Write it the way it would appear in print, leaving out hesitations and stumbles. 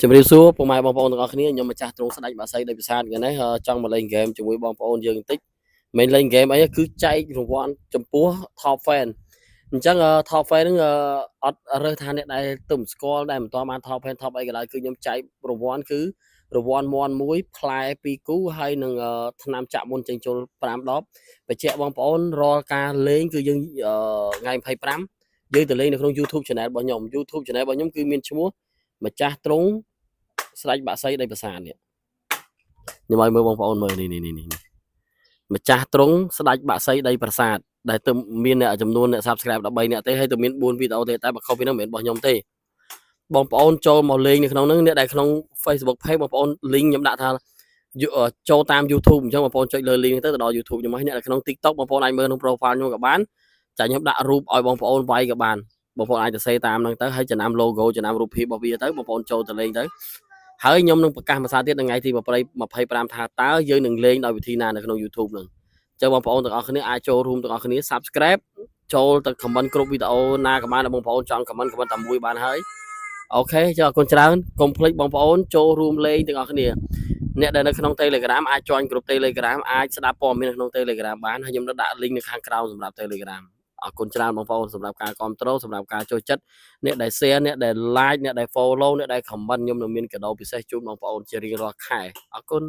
ជំរាបសួរពុកម៉ែបងប្អូនទាំងអស់គ្នាខ្ញុំម្ចាស់ទ្រង់ស្ដេចបាក់សីដីពិសាទថ្ងៃនេះចង់មកលេងហ្គេមជាមួយបងប្អូនយើងបន្តិចមិនលេងហ្គេមអីគឺចែករង្វាន់ចំពោះ top fan អញ្ចឹង top fan ហ្នឹងអត់រើសថាអ្នកដែលទុំស្គាល់ដែលមិនទាន់បាន top fan top អីក៏ដោយគឺខ្ញុំចែករង្វាន់គឺរង្វាន់មាន់មួយផ្លែ2គូហើយនឹងថ្នាំចាក់មុនចេញចូល5ដបបញ្ជាក់បងប្អូនរាល់ការលេងគឺយើងថ្ងៃ25យើងទៅលេងនៅក្នុង YouTube channel របស់ខ្ញុំ YouTube channel របស់ខ្ញុំគឺមានឈ្មោះម្ចាស់ទ្រង់ស្ដេចបាក់សីដីប្រាសាទនេះខ្ញុំឲ្យមើលបងប្អូនមើលនេះម្ចាស់ទ្រង់ស្ដេចបាក់សីដីប្រាសាទដែលទៅមានអ្នកចំនួនអ្នក Subscribe 13អ្នកទេហើយទៅមាន4វីដេអូទេតែបើខុសពីនោះមិនមែនរបស់ខ្ញុំទេបងប្អូនចូលមកលេងនៅក្នុងហ្នឹងអ្នកដែលក្នុង Facebook Page បងប្អូន link ខ្ញុំដាក់ថាចូលតាម YouTube អញ្ចឹងបងប្អូនចុចលើ link ទៅដល់ YouTube ខ្ញុំហើយអ្នកដែលក្នុង TikTok បងប្អូនអាចមើលក្នុង profile ខ្ញុំក៏បានចាខ្ញុំដាក់រូបឲ្យបងប្អូនវាយក៏បានបងប្អូនអាចទៅសេតាមហ្នឹងទៅហើយចំណាំ logo ចំណាំរូបភាពរបស់វាទៅបងប្អូនចូលទៅលេងទៅហើយខ្ញុំនឹងប្រកាសភាសាទៀតថ្ងៃទី25ថាតើយើងនឹងលេងដោយវិធីណានៅក្នុង YouTube ហ្នឹងអញ្ចឹងបងប្អូនទាំងអស់គ្នាអាចចូលរួមទាំងអស់គ្នា Subscribe ចូលទៅ comment គ្រប់វីដេអូណាក៏បានបងប្អូនចង់ comment តែមួយបានហើយអូខេចុះអរគុណច្រើនកុំភ្លេចបងប្អូនចូលរួមលេងទាំងអស់គ្នាអ្នកដែលនៅក្នុង Telegram អាច join ក្រុម Telegram អាចស្ដាប់ព័ត៌មាននៅក្នុង Telegram បានហើយខ្ញុំនឹងដាក់ link នៅខាងក្រោមសម្រាប់ Telegram អរគុណច្រើនបងប្អូនសម្រាប់ការគ្រប់គ្រងសម្រាប់ការចូលចិត្តអ្នកដែល share អ្នកដែល like អ្នកដែល follow អ្នកដែល comment ខ្ញុំនឹងមានកាដូពិសេសជូនបងប្អូនជារៀងរាល់ខែអរគុណ